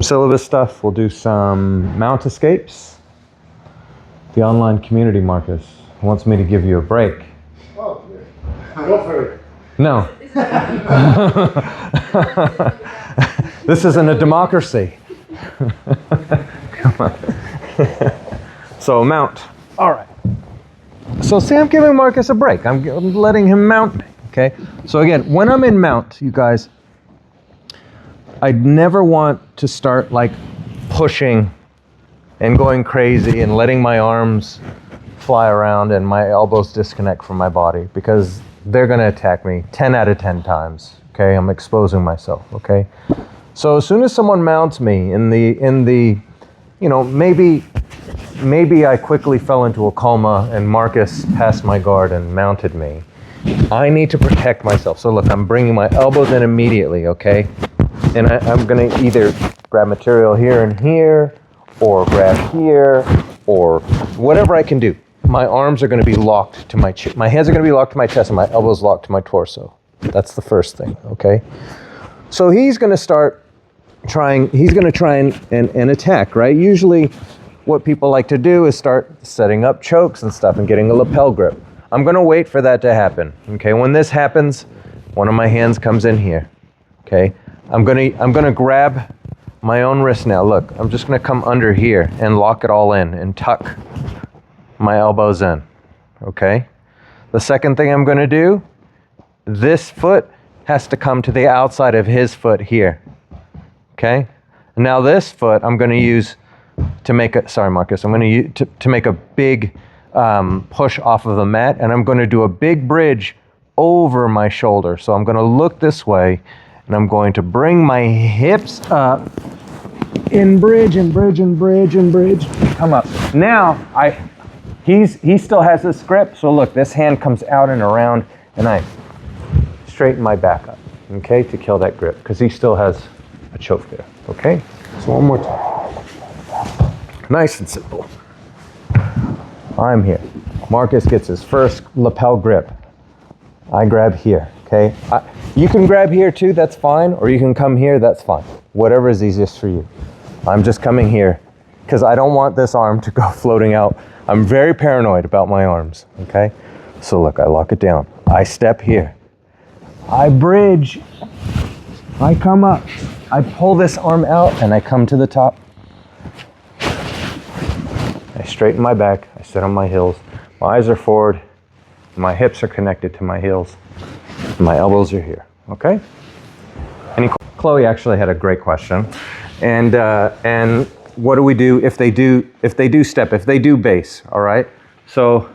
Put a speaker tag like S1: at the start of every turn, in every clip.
S1: syllabus stuff. We'll do some mount escapes. The online community, Marcus, wants me to give you a break.
S2: Oh, go for it.
S1: No. This isn't a democracy. Come on. So mount. All right. So see, I'm giving Marcus a break. I'm letting him mount me, okay? So again, when I'm in mount, you guys, I'd never want to start like pushing and going crazy and letting my arms fly around and my elbows disconnect from my body, because they're gonna attack me 10 out of 10 times, okay? I'm exposing myself, okay? So as soon as someone mounts me in the, you know, maybe I quickly fell into a coma and Marcus passed my guard and mounted me. I need to protect myself. So look, I'm bringing my elbows in immediately, okay? And I'm gonna either grab material here and here, or grab here, or whatever I can do. My arms are gonna be locked to my hands are gonna be locked to my chest and my elbows locked to my torso. That's the first thing, okay? So he's gonna try and attack, right? Usually what people like to do is start setting up chokes and stuff and getting a lapel grip. I'm gonna wait for that to happen, okay? When this happens, one of my hands comes in here, okay? I'm gonna grab my own wrist now. Look, I'm just gonna come under here and lock it all in and tuck my elbows in, okay? The second thing I'm gonna do, this foot has to come to the outside of his foot here, okay? Now this foot I'm gonna use to make a, sorry Marcus, I'm gonna use to make a big push off of the mat, and I'm gonna do a big bridge over my shoulder. So I'm gonna look this way, and I'm going to bring my hips up, and bridge, and bridge, and bridge, and bridge, come up. Now, he still has this grip, so look, this hand comes out and around, and I straighten my back up, okay, to kill that grip, because he still has a choke there, okay? So one more time. Nice and simple. I'm here. Marcus gets his first lapel grip. I grab here, okay? You can grab here too, that's fine, or you can come here, that's fine. Whatever is easiest for you. I'm just coming here because I don't want this arm to go floating out. I'm very paranoid about my arms, okay? So look, I lock it down. I step here. I bridge. I come up. I pull this arm out and I come to the top. I straighten my back. I sit on my heels. My eyes are forward. My hips are connected to my heels. My elbows are here, okay? Chloe actually had a great question. And what do we do if they do base, all right? So,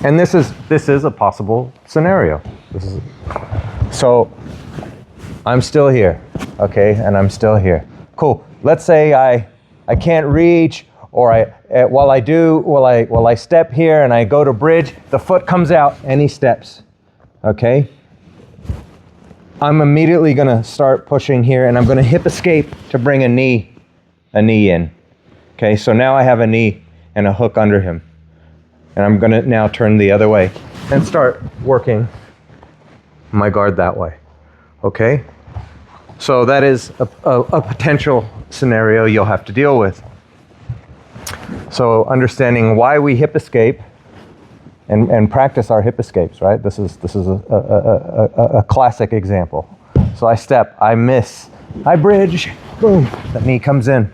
S1: and this is a possible scenario. So I'm still here, okay? And I'm still here. Cool. Let's say I can't reach, or while I step here and I go to bridge, the foot comes out and he steps, okay? I'm immediately gonna start pushing here, and I'm gonna hip escape to bring a knee in, okay? So now I have a knee and a hook under him, and I'm gonna now turn the other way and start working my guard that way, okay? So that is a potential scenario you'll have to deal with. So understanding why we hip escape and practice our hip escapes, right? This is a classic example. So I step, I miss, I bridge, boom, that knee comes in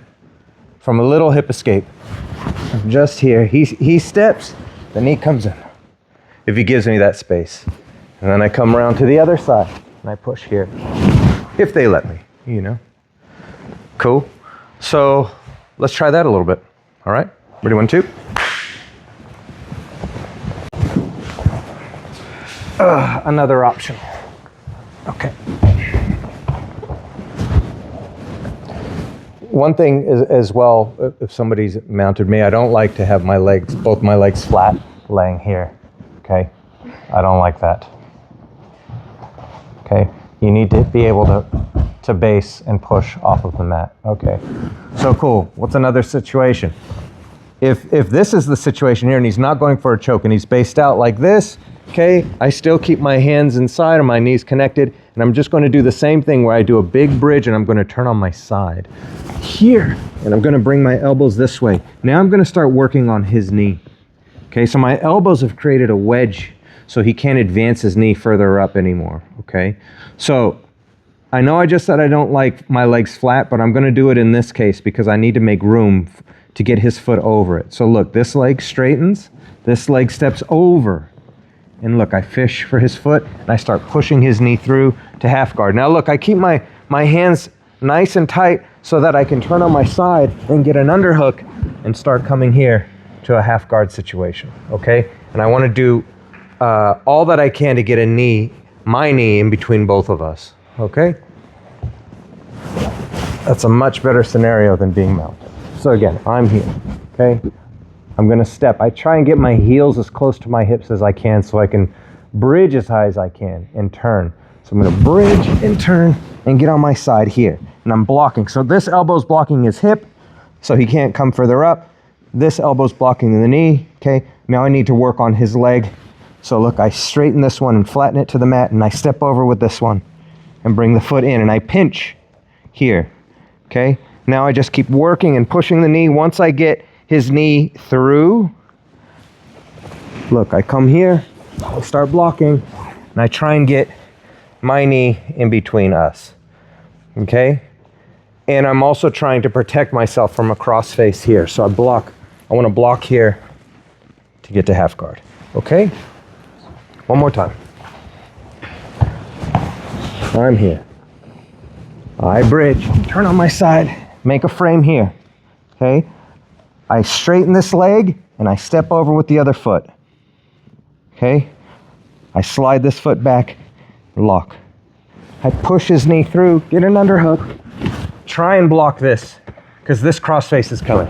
S1: from a little hip escape. I'm just here, he steps, the knee comes in, if he gives me that space. And then I come around to the other side and I push here, if they let me, you know. Cool. So let's try that a little bit, all right? Ready, 1, 2. Another option. Okay. One thing is, as well, if somebody's mounted me, I don't like to have both my legs flat laying here, okay? I don't like that, okay? You need to be able to base and push off of the mat, okay? So cool, what's another situation? If this is the situation here and he's not going for a choke and he's based out like this, okay, I still keep my hands inside and my knees connected, And I'm just going to do the same thing where I do a big bridge and I'm going to turn on my side here. And I'm going to bring my elbows this way. Now I'm going to start working on his knee. Okay, so my elbows have created a wedge so he can't advance his knee further up anymore. Okay, so I know I just said I don't like my legs flat, but I'm going to do it in this case because I need to make room to get his foot over it. So look, this leg straightens, this leg steps over. And look, I fish for his foot and I start pushing his knee through to half guard. Now look, I keep my hands nice and tight so that I can turn on my side and get an underhook and start coming here to a half guard situation, okay? And I want to do all that I can to get my knee in between both of us, okay? That's a much better scenario than being mounted. So again, I'm here, okay? I'm gonna step. I try and get my heels as close to my hips as I can so I can bridge as high as I can and turn. So I'm gonna bridge and turn and get on my side here. And I'm blocking. So this elbow's blocking his hip so he can't come further up. This elbow's blocking the knee, okay? Now I need to work on his leg. So look, I straighten this one and flatten it to the mat and I step over with this one and bring the foot in and I pinch here, okay? Now I just keep working and pushing the knee. Once I get his knee through, look, I come here, I start blocking, and I try and get my knee in between us, okay? And I'm also trying to protect myself from a cross face here. So I want to block here to get to half guard, okay? One more time. I'm here. I bridge, turn on my side, make a frame here, okay? I straighten this leg and I step over with the other foot, okay? I slide this foot back, lock. I push his knee through, get an underhook, try and block this because this crossface is coming,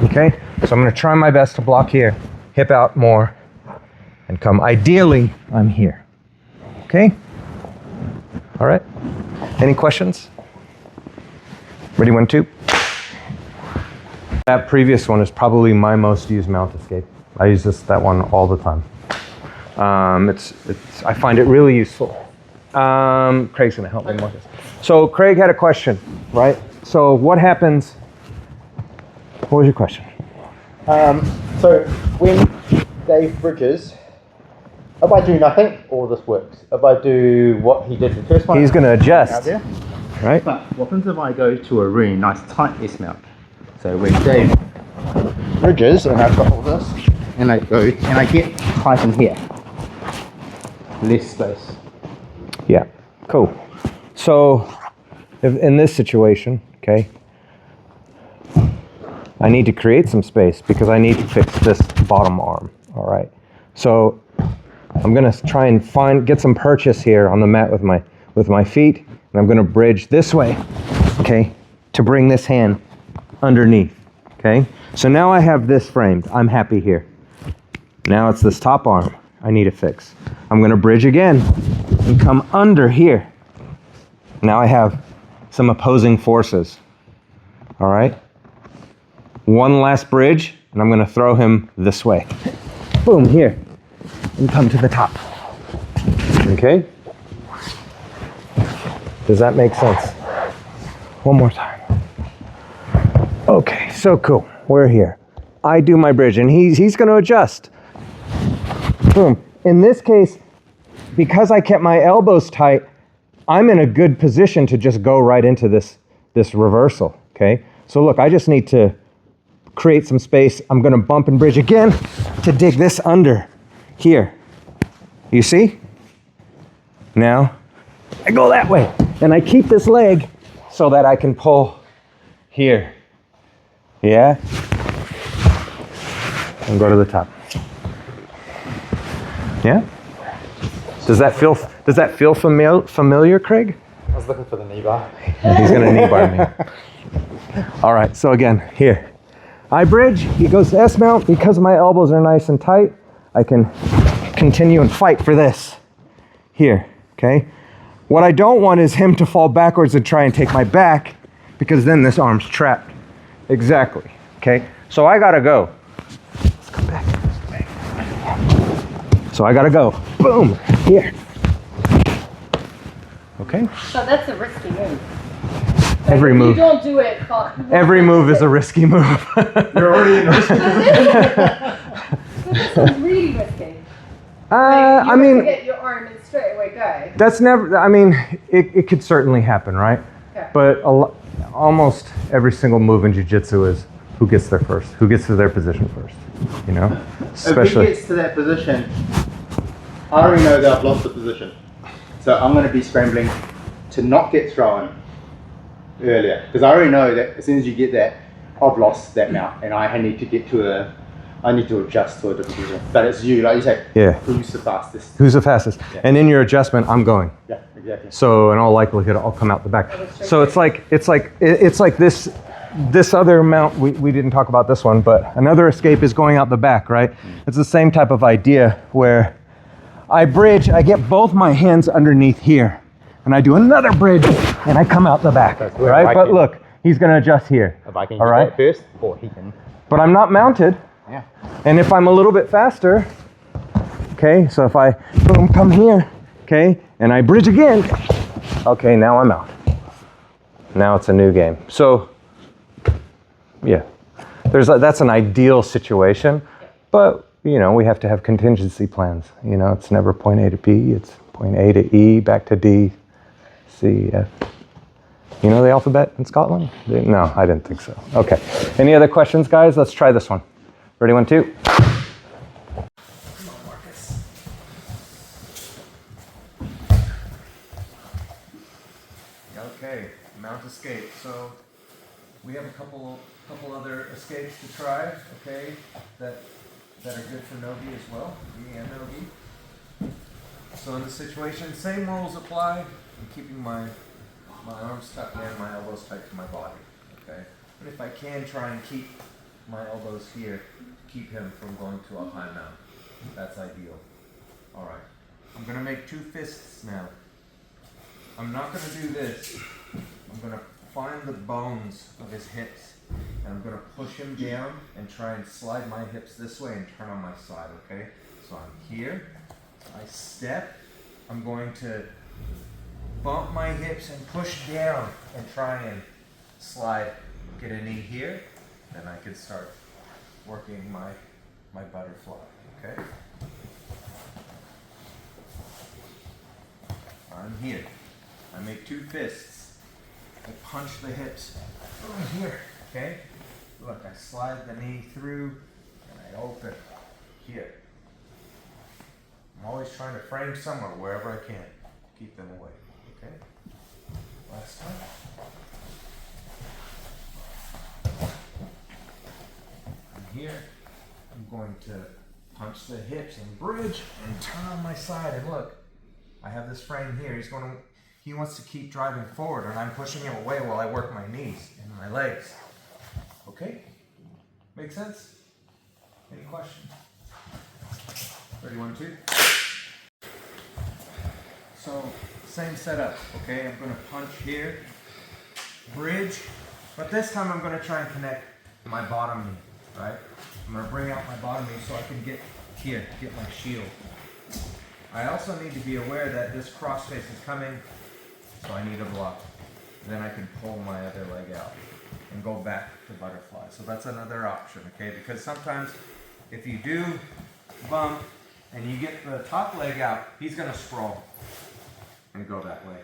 S1: okay? So I'm gonna try my best to block here, hip out more, and come. Ideally, I'm here, okay? All right, any questions? Ready, 1, 2. That previous one is probably my most used mount escape. I use that one all the time. I find it really useful. Craig's gonna help me with this. So Craig had a question, right? So what happens, what was your question?
S3: So when Dave bridges, if I do nothing, all this works. If I do what he did the first one,
S1: He's gonna
S3: out
S1: adjust,
S3: there.
S1: right?
S3: But what happens if I go to a really nice tight S mount? So when Dave bridges and I've got all this, and I go and I get tight in here, less space.
S1: Yeah, cool. So if in this situation, okay, I need to create some space because I need to fix this bottom arm, all right? So I'm gonna try and get some purchase here on the mat with my feet, and I'm gonna bridge this way, okay, to bring this hand underneath, okay? So now I have this framed. I'm happy here. Now it's this top arm I need to fix. I'm gonna bridge again and come under here. Now I have some opposing forces, all right? One last bridge, and I'm gonna throw him this way. Boom, here, and come to the top, okay? Does that make sense? One more time. Okay, so cool, we're here. I do my bridge, and he's gonna adjust. Boom. In this case, because I kept my elbows tight, I'm in a good position to just go right into this reversal, okay? So look, I just need to create some space. I'm gonna bump and bridge again to dig this under here. You see? Now, I go that way, and I keep this leg so that I can pull here. Yeah? And go to the top. Yeah? Does that feel familiar, Craig?
S3: I was looking for the knee bar.
S1: He's gonna knee bar me. All right, so again, here. I bridge, he goes to S mount. Because my elbows are nice and tight, I can continue and fight for this. Here, okay? What I don't want is him to fall backwards and try and take my back, because then this arm's trapped. Exactly, okay? So I gotta go. Let's come back. So I gotta go. Boom, here. Okay?
S4: So that's a risky move.
S1: Every
S4: If
S1: move.
S4: you don't do it,
S1: Every move is a risky move.
S3: You're already in a risky
S4: So this one's really risky.
S1: I
S4: You have to
S1: mean,
S4: get your arm and straight away go.
S1: that's never, I mean, it could certainly happen, right?
S4: Okay.
S1: But almost every single move in jiu-jitsu is who gets there first, who gets to their position first, you know?
S3: If he
S1: Especially,
S3: gets to that position, I already know that I've lost the position. So I'm going to be scrambling to not get thrown earlier. Because I already know that as soon as you get that, I've lost that mount and I need to get to I need to adjust to a different position. But it's you, like you say,
S1: Yeah.
S3: who's the fastest?
S1: who's the fastest?
S3: Yeah.
S1: And in your adjustment, I'm going.
S3: Yeah, exactly.
S1: So in all likelihood, I'll come out the back. So it's like this other mount. We didn't talk about this one, but another escape is going out the back, right? It's the same type of idea where I bridge. I get both my hands underneath here, and I do another bridge, and I come out the back,
S3: where
S1: right?
S3: I
S1: But
S3: can-
S1: look, he's gonna adjust here.
S3: If I can
S1: all
S3: get
S1: right?
S3: that first, or he can.
S1: But I'm not mounted,
S3: Yeah.
S1: and if I'm a little bit faster, okay. So if I boom come here, okay, and I bridge again, okay, now I'm out. Now it's a new game. So, yeah, that's an ideal situation, but you know we have to have contingency plans. You know, it's never point A to B. It's point A to E, back to D, C, F. You know the alphabet in Scotland? No, I didn't think so. Okay. Any other questions, guys? Let's try this one. Ready? 1, 2. Okay, mount escape. So we have a couple other escapes to try. Okay, that are good for Nogi as well. Me and Nogi. So in this situation, same rules apply. I'm keeping my arms tucked in, my elbows tight to my body. Okay, and if I can try and keep my elbows here, keep him from going to a high mount. That's ideal. All right, I'm gonna make 2 fists now. I'm not going to do this. I'm going to find the bones of his hips and I'm going to push him down and try and slide my hips this way and turn on my side, okay? So I'm here, I step, I'm going to bump my hips and push down and try and slide, get a knee here, then I can start working my butterfly, okay? I'm here. I make 2 fists. I punch the hips over here, okay? Look, I slide the knee through and I open here. I'm always trying to frame somewhere, wherever I can. Keep them away, okay? Last time. I'm here. I'm going to punch the hips and bridge and turn on my side and look. I have this frame here. He wants to keep driving forward and I'm pushing him away while I work my knees and my legs. Okay? Make sense? Any questions? Ready, 1, 2. So, same setup, okay? I'm gonna punch here, bridge, but this time I'm gonna try and connect my bottom knee, right? I'm gonna bring out my bottom knee so I can get here, get my shield. I also need to be aware that this crossface is coming, so I need a block. Then I can pull my other leg out and go back to butterfly. So that's another option, okay? Because sometimes if you do bump and you get the top leg out, he's gonna sprawl and go that way.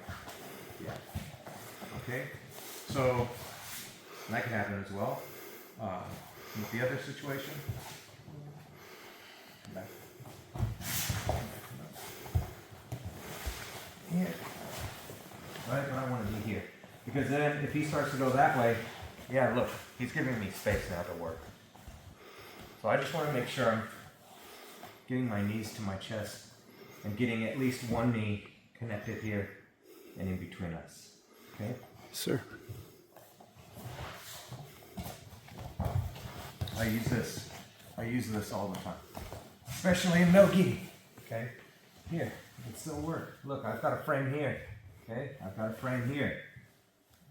S1: Yeah. Okay? So that can happen as well. With the other situation, come back. Here. Right, but I want to be here. Because then if he starts to go that way, yeah, look, he's giving me space now to work. So I just want to make sure I'm getting my knees to my chest and getting at least one knee connected here and in between us. Okay?
S2: Sir.
S1: I use this all the time. Especially in no-gi. Okay? Here. It can still work. Look, I've got a frame here. Okay? I've got a frame here.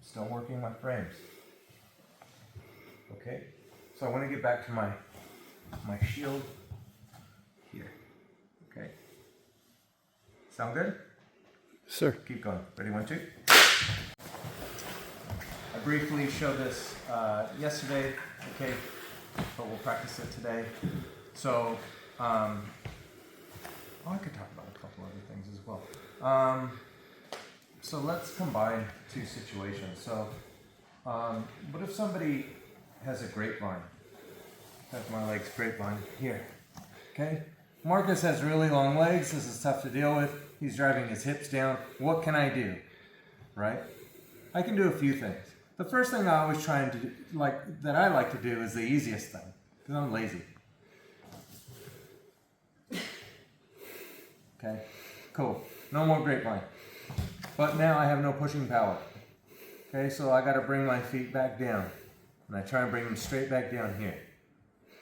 S1: Still working my frames. Okay? So I want to get back to my shield here. Okay? Sound good? Sir. Keep going. Ready, 1, 2. I briefly showed this yesterday, okay, but we'll practice it today. So, I could talk about a couple other things as well. So let's combine two situations. So, what if somebody has a grapevine? That's my leg's grapevine here. Okay? Marcus has really long legs. This is tough to deal with. He's driving his hips down. What can I do? Right? I can do a few things. The first thing I always try and do, that I like to do is the easiest thing, because I'm lazy. Okay? Cool. No more grapevine. But now I have no pushing power. Okay, so I got to bring my feet back down. And I try and bring them straight back down here.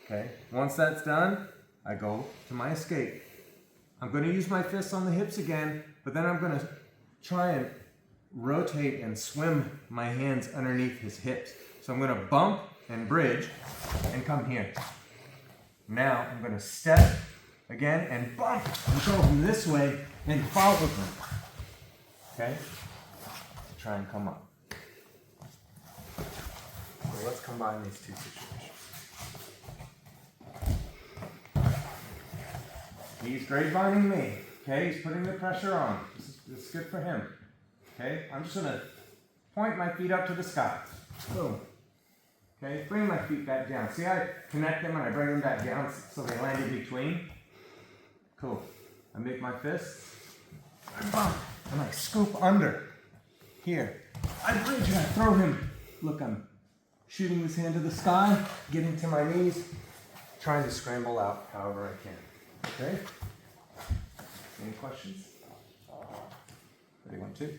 S1: Okay? Once that's done, I go to my escape. I'm going to use my fists on the hips again, but then I'm going to try and rotate and swim my hands underneath his hips. So I'm going to bump and bridge and come here. Now I'm going to step again and bump and go from this way and follow them. Okay? Try and come up. So let's combine these two situations. He's grapevining me. Okay, he's putting the pressure on. This is good for him. Okay, I'm just gonna point my feet up to the sky. Boom. Okay, bring my feet back down. See, I connect them and I bring them back down so they land in between. Cool. I make my fists. I bump and I scoop under. Here. I bridge and I throw him. Look, I'm shooting this hand to the sky, getting to my knees, trying to scramble out however I can. Okay? Any questions? Ready, 1, 2.